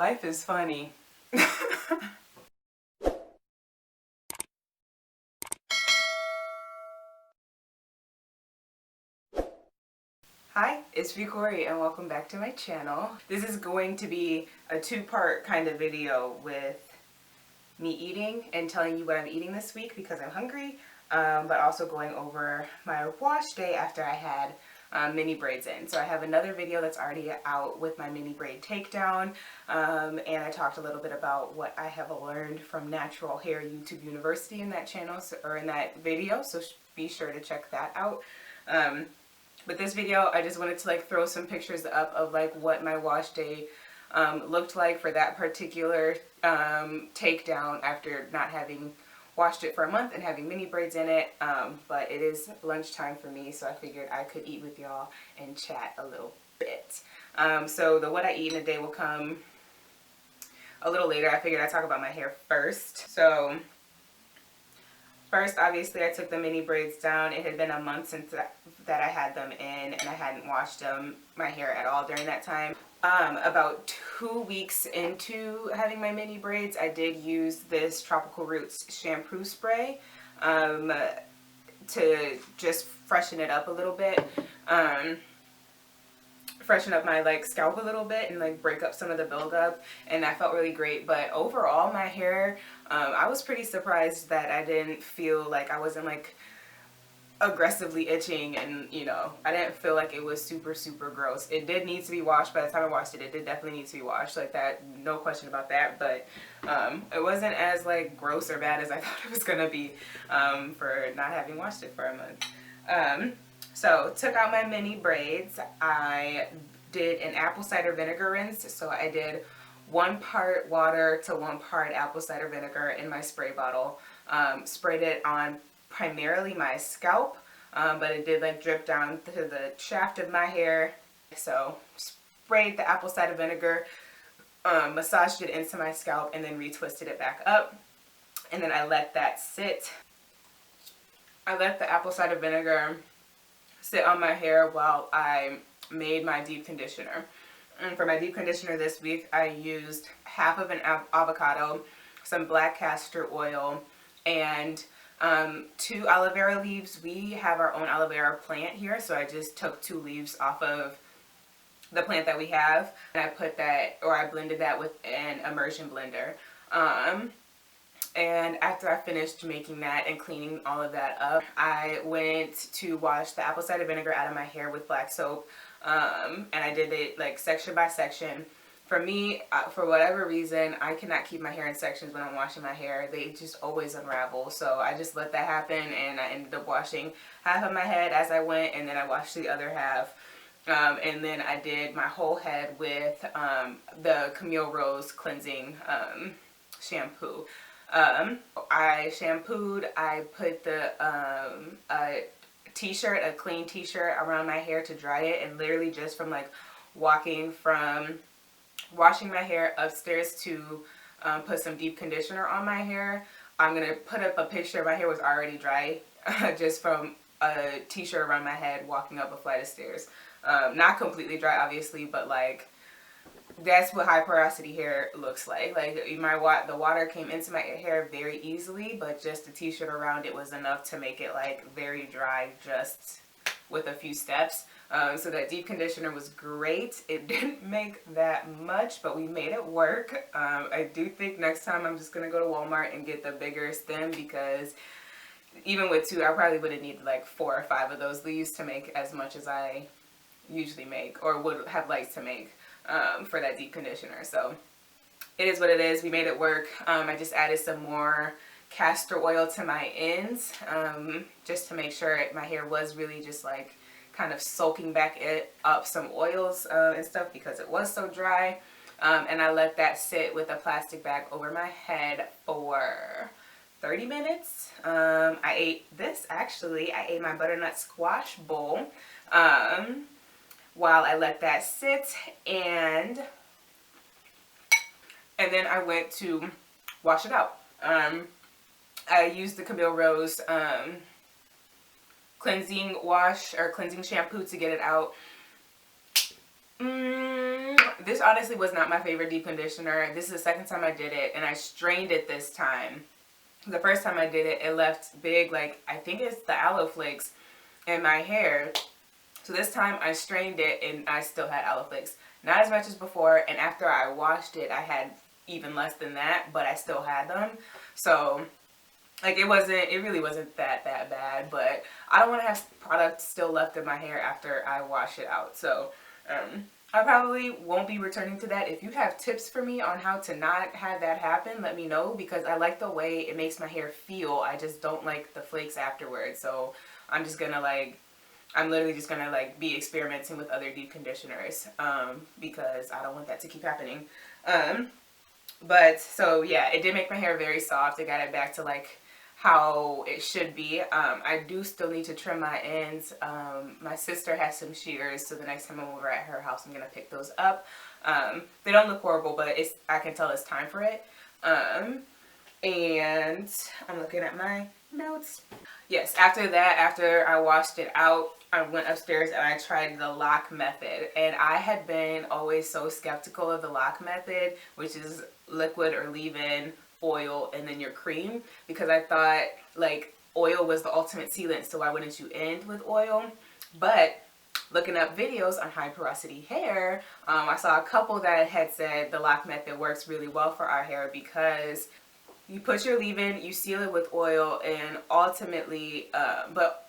life is funny. Hi, it's Vicori and welcome back to my channel. This is going to be a two-part kind of video with me eating and telling you what I'm eating this week because I'm hungry, but also going over my wash day after I had mini braids in. So I have another video that's already out with my mini braid takedown, and I talked a little bit about what I have learned from Natural Hair YouTube University in that channel, or in that video, so be sure to check that out. With this video, I just wanted to like throw some pictures up of like what my wash day looked like for that particular takedown after not having washed it for a month and having mini braids in it. But it is lunchtime for me, so I figured I could eat with y'all and chat a little bit. So the what I eat in a day will come a little later. I figured I'd talk about my hair first. So first, obviously, I took the mini braids down. It had been a month since that I had them in, and I hadn't washed my hair at all during that time. About 2 weeks into having my mini braids, I did use this Tropical Roots shampoo spray to just freshen it up a little bit. Freshen up my like scalp a little bit and like break up some of the buildup, and that felt really great. But overall, my hair, I was pretty surprised that I didn't feel like I wasn't like aggressively itching, and you know, I didn't feel like it was super gross. It did need to be washed. By the time I washed it, it did definitely need to be washed, like that, no question about that. But it wasn't as like gross or bad as I thought it was gonna be for not having washed it for a month. So took out my mini braids. I did an apple cider vinegar rinse. So I did 1 part water to 1 part apple cider vinegar in my spray bottle. Sprayed it on primarily my scalp, but it did like drip down to the shaft of my hair. So sprayed the apple cider vinegar, massaged it into my scalp, and then retwisted it back up. And then I let that sit. I let the apple cider vinegar sit on my hair while I made my deep conditioner. And for my deep conditioner this week, I used half of an avocado, some black castor oil, and 2 aloe vera leaves. We have our own aloe vera plant here, so I just took 2 leaves off of the plant that we have, and I put that, or I blended that with an immersion blender. And after I finished making that and cleaning all of that up, I went to wash the apple cider vinegar out of my hair with black soap, and I did it like section by section. For me, for whatever reason, I cannot keep my hair in sections when I'm washing my hair. They just always unravel. So I just let that happen, and I ended up washing half of my head as I went, and then I washed the other half. And then I did my whole head with the Camille Rose cleansing shampoo. I shampooed, I put the a t-shirt, a clean t-shirt around my hair to dry it, and literally just from like walking from washing my hair upstairs to put some deep conditioner on my hair. I'm gonna put up a picture. My hair was already dry just from a t-shirt around my head walking up a flight of stairs. Not completely dry obviously, but like that's what high porosity hair looks like. Like the water came into my hair very easily, but just the t-shirt around it was enough to make it like very dry just with a few steps. So that deep conditioner was great. It didn't make that much, but we made it work. I do think next time I'm just gonna go to Walmart and get the bigger stem, because even with 2, I probably would have needed like 4 or 5 of those leaves to make as much as I usually make, or would have liked to make for that deep conditioner. So it is what it is. We made it work. I just added some more castor oil to my ends, just to make sure my hair was really just like kind of soaking back up some oils and stuff, because it was so dry. And I let that sit with a plastic bag over my head for 30 minutes. I ate this actually. I ate my butternut squash bowl while I let that sit, and then I went to wash it out. I used the Camille Rose cleansing wash or cleansing shampoo to get it out. This honestly was not my favorite deep conditioner. This is the second time I did it, and I strained it this time. The first time I did it, it left big, like, I think it's the aloe flakes in my hair. So this time I strained it and I still had aloe flakes. Not as much as before, and after I washed it, I had even less than that, but I still had them. So, like, it really wasn't that bad, but I don't want to have product still left in my hair after I wash it out. So, I probably won't be returning to that. If you have tips for me on how to not have that happen, let me know, because I like the way it makes my hair feel. I just don't like the flakes afterwards. So I'm literally just gonna like be experimenting with other deep conditioners because I don't want that to keep happening. But so yeah, it did make my hair very soft. It got it back to like how it should be. I do still need to trim my ends. My sister has some shears, so the next time I'm over at her house, I'm gonna pick those up. They don't look horrible, but I can tell it's time for it. And I'm looking at my notes. Yes, after I washed it out, I went upstairs and I tried the LOC method. And I had been always so skeptical of the LOC method, which is liquid or leave-in, oil, and then your cream, because I thought like oil was the ultimate sealant, so why wouldn't you end with oil? But looking up videos on high porosity hair, I saw a couple that had said the LOC method works really well for our hair because you put your leave-in, you seal it with oil, and ultimately, but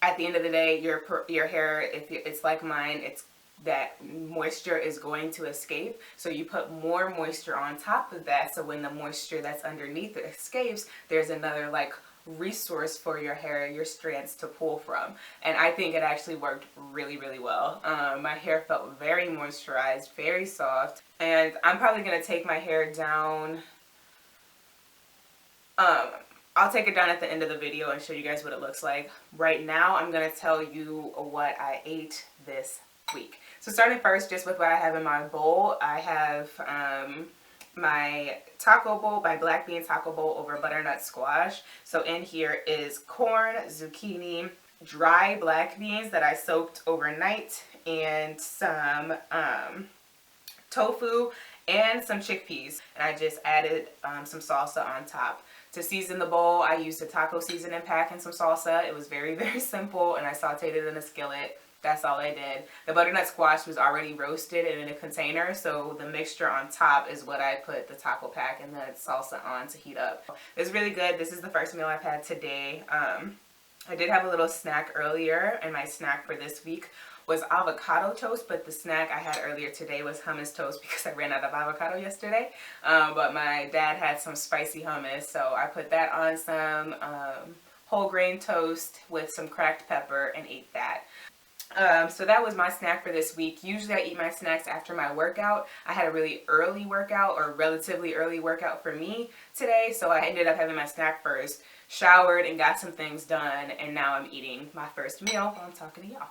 at the end of the day, your hair, if it's like mine, it's that moisture is going to escape, so you put more moisture on top of that, so when the moisture that's underneath it escapes, there's another like resource for your hair, your strands to pull from. And I think it actually worked really well. My hair felt very moisturized, very soft, and I'm probably gonna take my hair down. I'll take it down at the end of the video and show you guys what it looks like. Right now, I'm gonna tell you what I ate this week. So starting first just with what I have in my bowl, I have my taco bowl, my black bean taco bowl over butternut squash. So in here is corn, zucchini, dry black beans that I soaked overnight, and some tofu and some chickpeas. And I just added some salsa on top. To season the bowl, I used a taco seasoning pack and some salsa. It was very simple, and I sauteed it in a skillet. That's all I did. The butternut squash was already roasted and in a container, so the mixture on top is what I put the taco pack and the salsa on to heat up. It's really good. This is the first meal I've had today. I did have a little snack earlier, and my snack for this week was avocado toast, but the snack I had earlier today was hummus toast because I ran out of avocado yesterday. But my dad had some spicy hummus, so I put that on some whole grain toast with some cracked pepper and ate that. So that was my snack for this week. Usually I eat my snacks after my workout. I had a really early workout, or relatively early workout for me today, so I ended up having my snack first, showered and got some things done, and now I'm eating my first meal while I'm talking to y'all.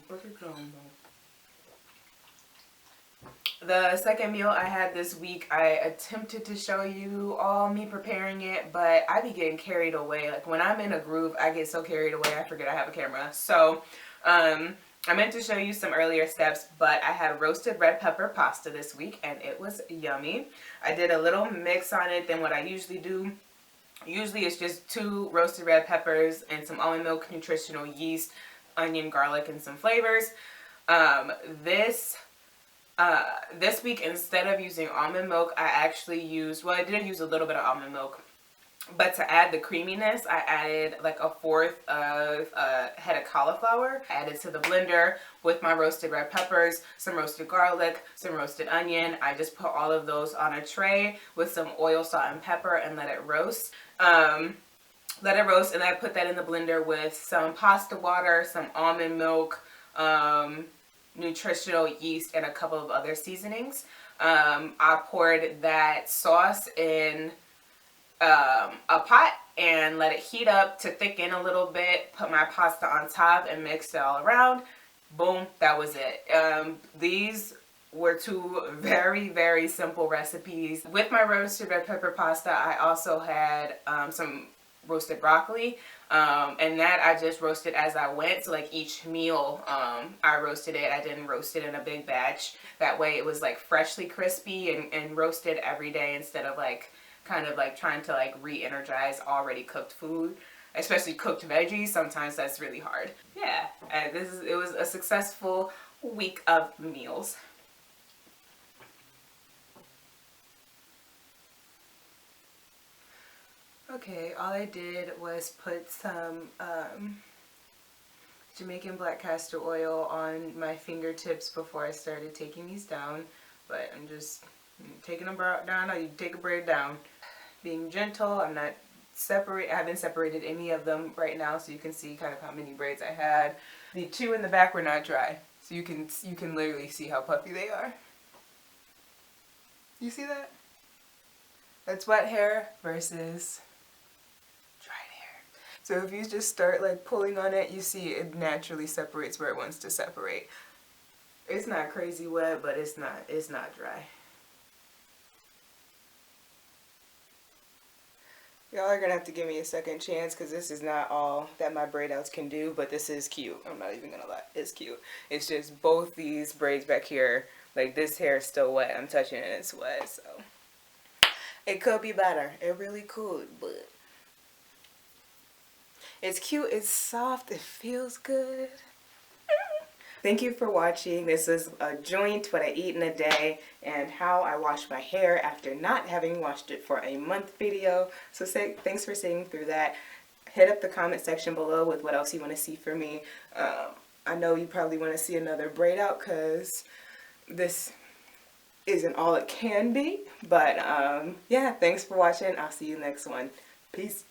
Where's it going, though? The second meal I had this week, I attempted to show you all me preparing it, but I be getting carried away. Like when I'm in a groove, I get so carried away I forget I have a camera. So I meant to show you some earlier steps, but I had roasted red pepper pasta this week, and it was yummy. I did a little mix on it than what I usually do. Usually it's just 2 roasted red peppers and some almond milk, nutritional yeast, onion, garlic, and some flavors. This week, instead of using almond milk, I actually used, well, I did use a little bit of almond milk, but to add the creaminess, I added like 1/4 of a head of cauliflower. I added to the blender with my roasted red peppers, some roasted garlic, some roasted onion. I just put all of those on a tray with some oil, salt, and pepper and let it roast. And I put that in the blender with some pasta water, some almond milk, nutritional yeast, and a couple of other seasonings. I poured that sauce in a pot and let it heat up to thicken a little bit, put my pasta on top and mixed it all around. Boom, that was it. These were 2 very simple recipes. With my roasted red pepper pasta, I also had some roasted broccoli. And that I just roasted as I went. So like each meal, I roasted it. I didn't roast it in a big batch. That way it was like freshly crispy and roasted every day instead of like kind of like trying to like re-energize already cooked food, especially cooked veggies. Sometimes that's really hard. Yeah, it was a successful week of meals. Okay, all I did was put some Jamaican black castor oil on my fingertips before I started taking these down. But I'm just taking them down. How you take a braid down. Being gentle. I'm not I haven't separated any of them right now, so you can see kind of how many braids I had. The two in the back were not dry, so you can literally see how puffy they are. You see that? That's wet hair versus dried hair. So if you just start like pulling on it, you see it naturally separates where it wants to separate. It's not crazy wet, but it's not dry. Y'all are gonna have to give me a second chance because this is not all that my braid outs can do, but this is cute. I'm not even gonna lie, it's cute. It's just both these braids back here, like this hair is still wet. I'm touching it and it's wet, so it could be better. It really could, but it's cute, it's soft, it feels good. Thank you for watching. This is a joint, what I eat in a day, and how I wash my hair after not having washed it for a month video. So thanks for sitting through that. Hit up the comment section below with what else you want to see from me. I know you probably want to see another braid out because this isn't all it can be. But yeah, thanks for watching. I'll see you next one. Peace.